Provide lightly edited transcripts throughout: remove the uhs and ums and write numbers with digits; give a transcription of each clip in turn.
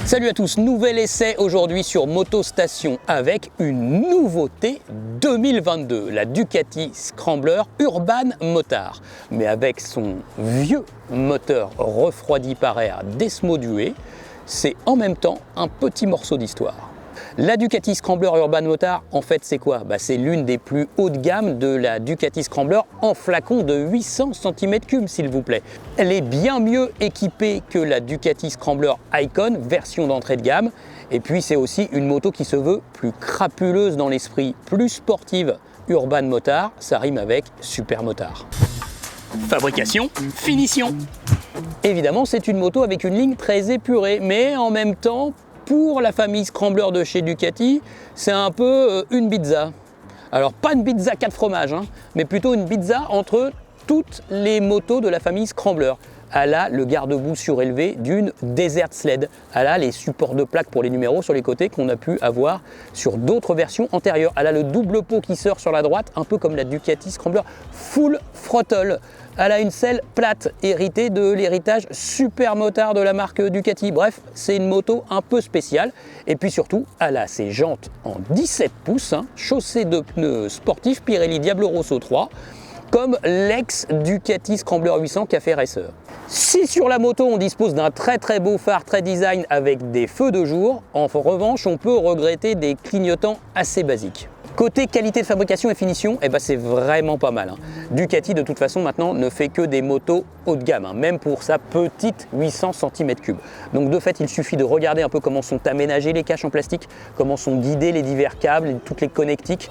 Salut à tous, nouvel essai aujourd'hui sur Motostation avec une nouveauté 2022, la Ducati Scrambler Urban Motard. Mais avec son vieux moteur refroidi par air Desmo Duet, c'est en même temps un petit morceau d'histoire. La Ducati Scrambler Urban Motard, en fait, c'est quoi? C'est l'une des plus hautes de gamme de la Ducati Scrambler en flacon de 800 cm3, s'il vous plaît. Elle est bien mieux équipée que la Ducati Scrambler Icon, version d'entrée de gamme. Et puis, c'est aussi une moto qui se veut plus crapuleuse dans l'esprit, plus sportive. Urban Motard, ça rime avec super motard. Fabrication, finition. Évidemment, c'est une moto avec une ligne très épurée, mais en même temps, pour la famille Scrambler de chez Ducati, c'est un peu une pizza. Alors pas une pizza 4 fromages, mais plutôt une pizza entre toutes les motos de la famille Scrambler. Elle a le garde-boue surélevé d'une Desert Sled. Elle a les supports de plaques pour les numéros sur les côtés qu'on a pu avoir sur d'autres versions antérieures. Elle a le double pot qui sort sur la droite, un peu comme la Ducati Scrambler Full Throttle. Elle a une selle plate, héritée de l'héritage super motard de la marque Ducati. Bref, c'est une moto un peu spéciale. Et puis surtout, elle a ses jantes en 17 pouces, chaussées de pneus sportifs Pirelli Diablo Rosso 3, comme l'ex Ducati Scrambler 800 Café Racer. Si sur la moto on dispose d'un très beau phare très design avec des feux de jour, en revanche on peut regretter des clignotants assez basiques. Côté qualité de fabrication et finition, c'est vraiment pas mal. Ducati de toute façon maintenant ne fait que des motos haut de gamme, même pour sa petite 800 cm3. Donc de fait il suffit de regarder un peu comment sont aménagés les caches en plastique, comment sont guidés les divers câbles, toutes les connectiques,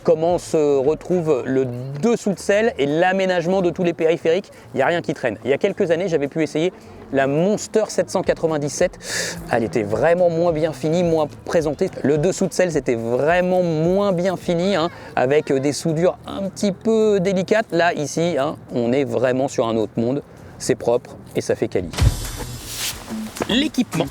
comment se retrouve le dessous de selle et l'aménagement de tous les périphériques. Il n'y a rien qui traîne. Il y a quelques années j'avais pu essayer la Monster 797, elle était vraiment moins bien finie, moins présentée. Le dessous de selle c'était vraiment moins bien fini, avec des soudures un petit peu délicates. Là ici, on est vraiment sur un autre monde, c'est propre et ça fait quali. L'équipement.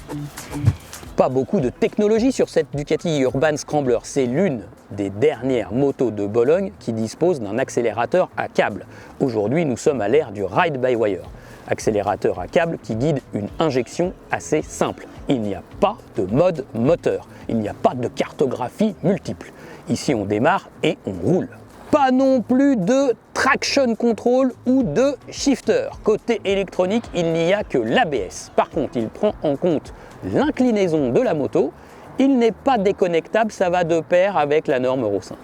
Pas beaucoup de technologie sur cette Ducati Urban Scrambler, c'est l'une des dernières motos de Bologne qui dispose d'un accélérateur à câble. Aujourd'hui nous sommes à l'ère du ride-by-wire. Accélérateur à câble qui guide une injection assez simple. Il n'y a pas de mode moteur, il n'y a pas de cartographie multiple. Ici on démarre et on roule. Pas non plus de traction control ou de shifter. Côté électronique, il n'y a que l'ABS. Par contre, il prend en compte l'inclinaison de la moto. Il n'est pas déconnectable, ça va de pair avec la norme Euro 5.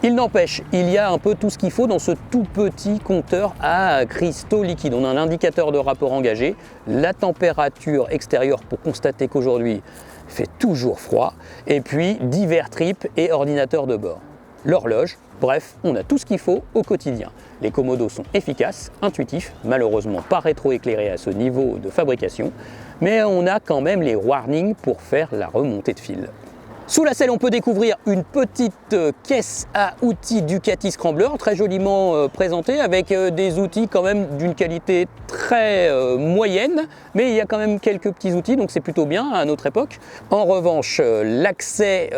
Il n'empêche, il y a un peu tout ce qu'il faut dans ce tout petit compteur à cristaux liquides. On a un indicateur de rapport engagé, la température extérieure pour constater qu'aujourd'hui il fait toujours froid, et puis divers trips et ordinateur de bord. L'horloge, bref, on a tout ce qu'il faut au quotidien. Les commodos sont efficaces, intuitifs, malheureusement pas rétroéclairés à ce niveau de fabrication, mais on a quand même les warnings pour faire la remontée de fil. Sous la selle, on peut découvrir une petite caisse à outils Ducati Scrambler, très joliment présentée, avec des outils quand même d'une qualité très moyenne, mais il y a quand même quelques petits outils, donc c'est plutôt bien à notre époque. En revanche, l'accès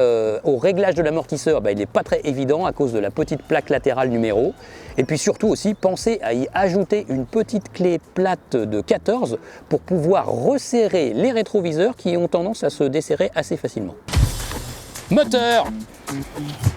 au réglage de l'amortisseur, il n'est pas très évident à cause de la petite plaque latérale numéro. Et puis surtout aussi, pensez à y ajouter une petite clé plate de 14 pour pouvoir resserrer les rétroviseurs qui ont tendance à se desserrer assez facilement. Moteur.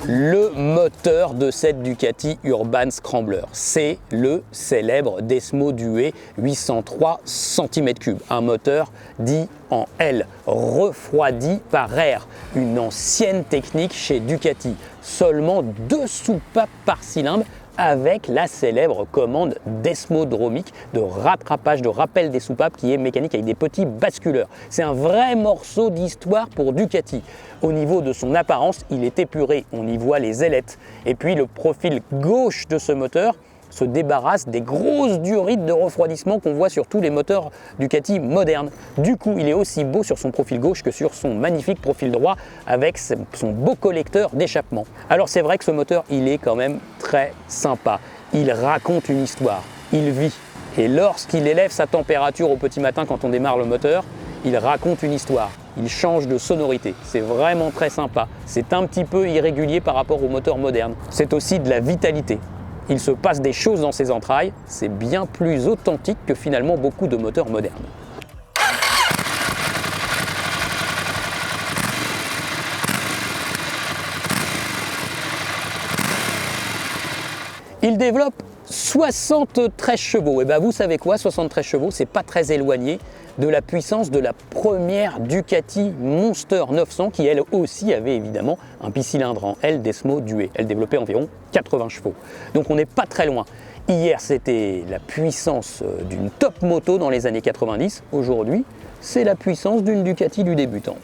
Le moteur de cette Ducati Urban Scrambler, c'est le célèbre Desmo Duet 803 cm3, un moteur dit en L, refroidi par air, une ancienne technique chez Ducati, seulement 2 soupapes par cylindre avec la célèbre commande desmodromique de rattrapage, de rappel des soupapes qui est mécanique avec des petits basculeurs. C'est un vrai morceau d'histoire pour Ducati. Au niveau de son apparence, il est épuré, on y voit les ailettes. Et puis le profil gauche de ce moteur se débarrasse des grosses durites de refroidissement qu'on voit sur tous les moteurs Ducati modernes. Du coup, il est aussi beau sur son profil gauche que sur son magnifique profil droit avec son beau collecteur d'échappement. Alors c'est vrai que ce moteur, il est quand même très sympa. Il raconte une histoire, il vit. Et lorsqu'il élève sa température au petit matin quand on démarre le moteur, il raconte une histoire, il change de sonorité. C'est vraiment très sympa. C'est un petit peu irrégulier par rapport aux moteurs modernes. C'est aussi de la vitalité. Il se passe des choses dans ses entrailles. C'est bien plus authentique que finalement beaucoup de moteurs modernes. Il développe 73 chevaux. Et bien vous savez quoi, 73 chevaux, c'est pas très éloigné de la puissance de la première Ducati Monster 900 qui elle aussi avait évidemment un bicylindre en L Desmo Duet. Elle développait environ 80 chevaux. Donc on n'est pas très loin. Hier c'était la puissance d'une top moto dans les années 90. Aujourd'hui c'est la puissance d'une Ducati du débutant.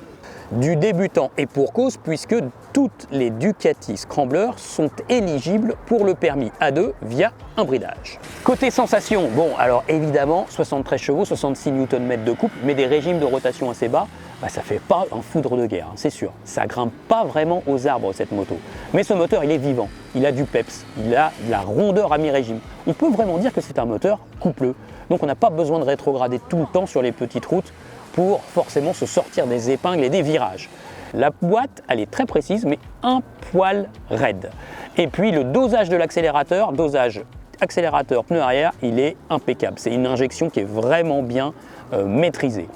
Du débutant et pour cause puisque toutes les Ducati Scrambler sont éligibles pour le permis A2 via un bridage. Côté sensation, bon alors évidemment 73 chevaux, 66 Nm de couple, mais des régimes de rotation assez bas, ça fait pas un foudre de guerre, c'est sûr. Ça grimpe pas vraiment aux arbres cette moto. Mais ce moteur il est vivant, il a du peps, il a de la rondeur à mi-régime. On peut vraiment dire que c'est un moteur coupleux. Donc on n'a pas besoin de rétrograder tout le temps sur les petites routes pour forcément se sortir des épingles et des virages. La boîte, elle est très précise, mais un poil raide. Et puis le dosage de l'accélérateur, dosage accélérateur pneu arrière, il est impeccable. C'est une injection qui est vraiment bien maîtrisée.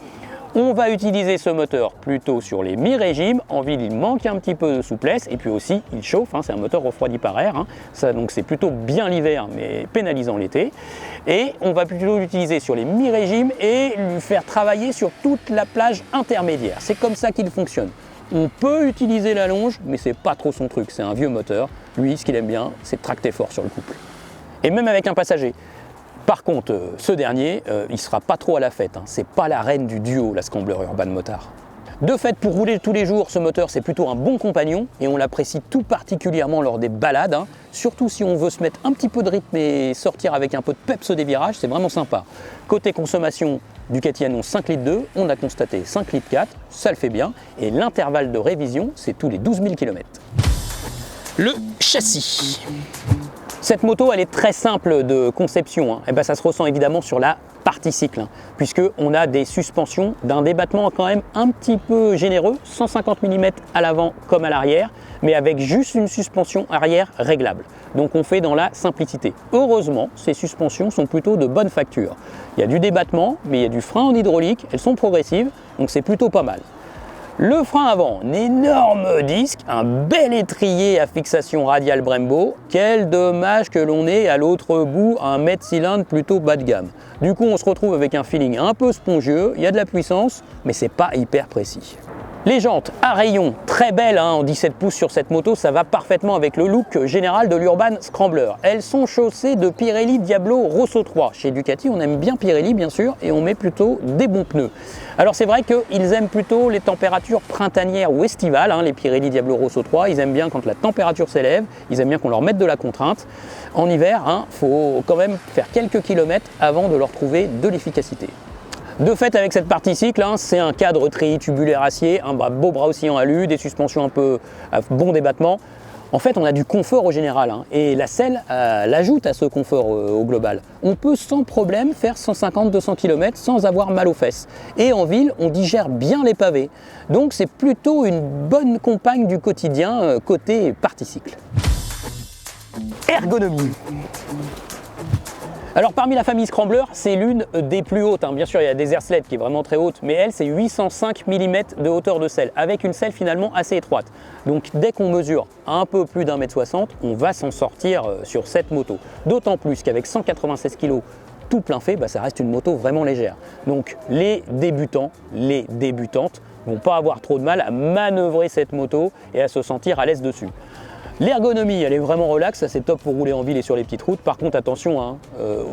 On va utiliser ce moteur plutôt sur les mi-régimes. En ville, il manque un petit peu de souplesse et puis aussi, il chauffe. C'est un moteur refroidi par air. Ça, donc c'est plutôt bien l'hiver, mais pénalisant l'été. Et on va plutôt l'utiliser sur les mi-régimes et lui faire travailler sur toute la plage intermédiaire. C'est comme ça qu'il fonctionne. On peut utiliser la longe, mais c'est pas trop son truc. C'est un vieux moteur. Lui, ce qu'il aime bien, c'est tracter fort sur le couple. Et même avec un passager. Par contre, ce dernier, il ne sera pas trop à la fête. C'est pas la reine du duo, la Scrambler Urban Motard. De fait, pour rouler tous les jours, ce moteur, c'est plutôt un bon compagnon et on l'apprécie tout particulièrement lors des balades. Surtout si on veut se mettre un petit peu de rythme et sortir avec un peu de peps des virages, c'est vraiment sympa. Côté consommation, Ducati annonce 5 litres 2, on a constaté 5 litres 4, ça le fait bien. Et l'intervalle de révision, c'est tous les 12 000 km. Le châssis. Cette moto, elle est très simple de conception. Et ça se ressent évidemment sur la partie cycle, puisqu'on a des suspensions d'un débattement quand même un petit peu généreux, 150 mm à l'avant comme à l'arrière, mais avec juste une suspension arrière réglable. Donc on fait dans la simplicité. Heureusement, ces suspensions sont plutôt de bonne facture. Il y a du débattement, mais il y a du frein en hydraulique, elles sont progressives, donc c'est plutôt pas mal. Le frein avant, un énorme disque, un bel étrier à fixation radiale Brembo. Quel dommage que l'on ait à l'autre bout un mètre cylindre plutôt bas de gamme. Du coup, on se retrouve avec un feeling un peu spongieux, il y a de la puissance, mais c'est pas hyper précis. Les jantes à rayons, très belles en 17 pouces sur cette moto, ça va parfaitement avec le look général de l'Urban Scrambler. Elles sont chaussées de Pirelli Diablo Rosso 3. Chez Ducati, on aime bien Pirelli bien sûr et on met plutôt des bons pneus. Alors c'est vrai qu'ils aiment plutôt les températures printanières ou estivales, les Pirelli Diablo Rosso 3. Ils aiment bien quand la température s'élève, ils aiment bien qu'on leur mette de la contrainte. En hiver, faut quand même faire quelques kilomètres avant de leur trouver de l'efficacité. De fait, avec cette partie cycle, c'est un cadre treillis tubulaire acier, un beau bras oscillant alu, des suspensions un peu à bon débattement. En fait, on a du confort au général et la selle l'ajoute à ce confort au global. On peut sans problème faire 150-200 km sans avoir mal aux fesses. Et en ville, on digère bien les pavés. Donc c'est plutôt une bonne compagne du quotidien côté partie cycle. Ergonomie. Alors parmi la famille Scrambler, c'est l'une des plus hautes. Bien sûr, il y a des Airsled qui est vraiment très haute, mais elle, c'est 805 mm de hauteur de selle, avec une selle finalement assez étroite. Donc dès qu'on mesure un peu plus d'1,60 m, on va s'en sortir sur cette moto. D'autant plus qu'avec 196 kg tout plein fait, ça reste une moto vraiment légère. Donc les débutants, les débutantes vont pas avoir trop de mal à manœuvrer cette moto et à se sentir à l'aise dessus. L'ergonomie, elle est vraiment relaxe, ça c'est top pour rouler en ville et sur les petites routes. Par contre, attention,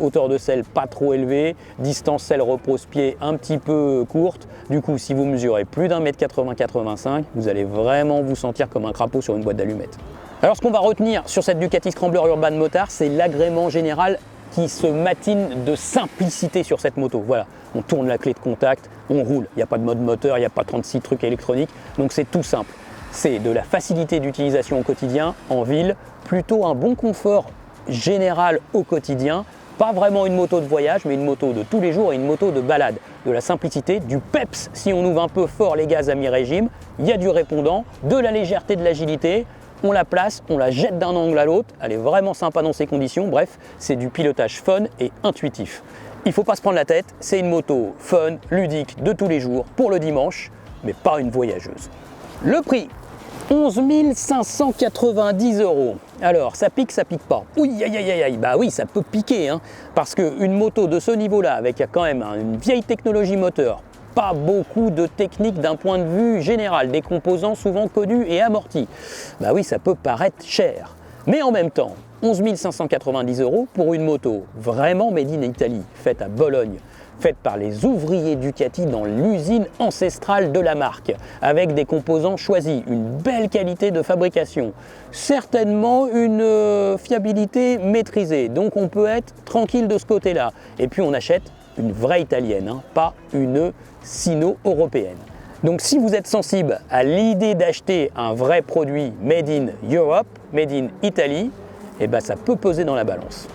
hauteur de selle pas trop élevée, distance selle repose-pied un petit peu courte. Du coup, si vous mesurez plus d'1,80 m, vous allez vraiment vous sentir comme un crapaud sur une boîte d'allumettes. Alors, ce qu'on va retenir sur cette Ducati Scrambler Urban Motard, c'est l'agrément général qui se matine de simplicité sur cette moto. Voilà, on tourne la clé de contact, on roule. Il n'y a pas de mode moteur, il n'y a pas 36 trucs électroniques, donc c'est tout simple. C'est de la facilité d'utilisation au quotidien, en ville, plutôt un bon confort général au quotidien, pas vraiment une moto de voyage, mais une moto de tous les jours et une moto de balade. de la simplicité, du peps si on ouvre un peu fort les gaz à mi-régime, il y a du répondant, de la légèreté, de l'agilité, on la place, on la jette d'un angle à l'autre, elle est vraiment sympa dans ces conditions, bref, c'est du pilotage fun et intuitif. Il ne faut pas se prendre la tête, c'est une moto fun, ludique, de tous les jours, pour le dimanche, mais pas une voyageuse. Le prix, 11 590 €. Alors, ça pique pas. Oui, aïe, aïe, aïe, aïe, bah oui, ça peut piquer, hein, parce qu'une moto de ce niveau-là, avec quand même une vieille technologie moteur, pas beaucoup de technique d'un point de vue général, des composants souvent connus et amortis, bah oui, ça peut paraître cher. Mais en même temps, 11 590 € pour une moto vraiment made in Italy, faite à Bologne, faite par les ouvriers Ducati dans l'usine ancestrale de la marque, avec des composants choisis, une belle qualité de fabrication, certainement une fiabilité maîtrisée, donc on peut être tranquille de ce côté-là. Et puis on achète une vraie italienne, hein, pas une sino-européenne. Donc si vous êtes sensible à l'idée d'acheter un vrai produit made in Europe, made in Italy, eh ben ça peut peser dans la balance.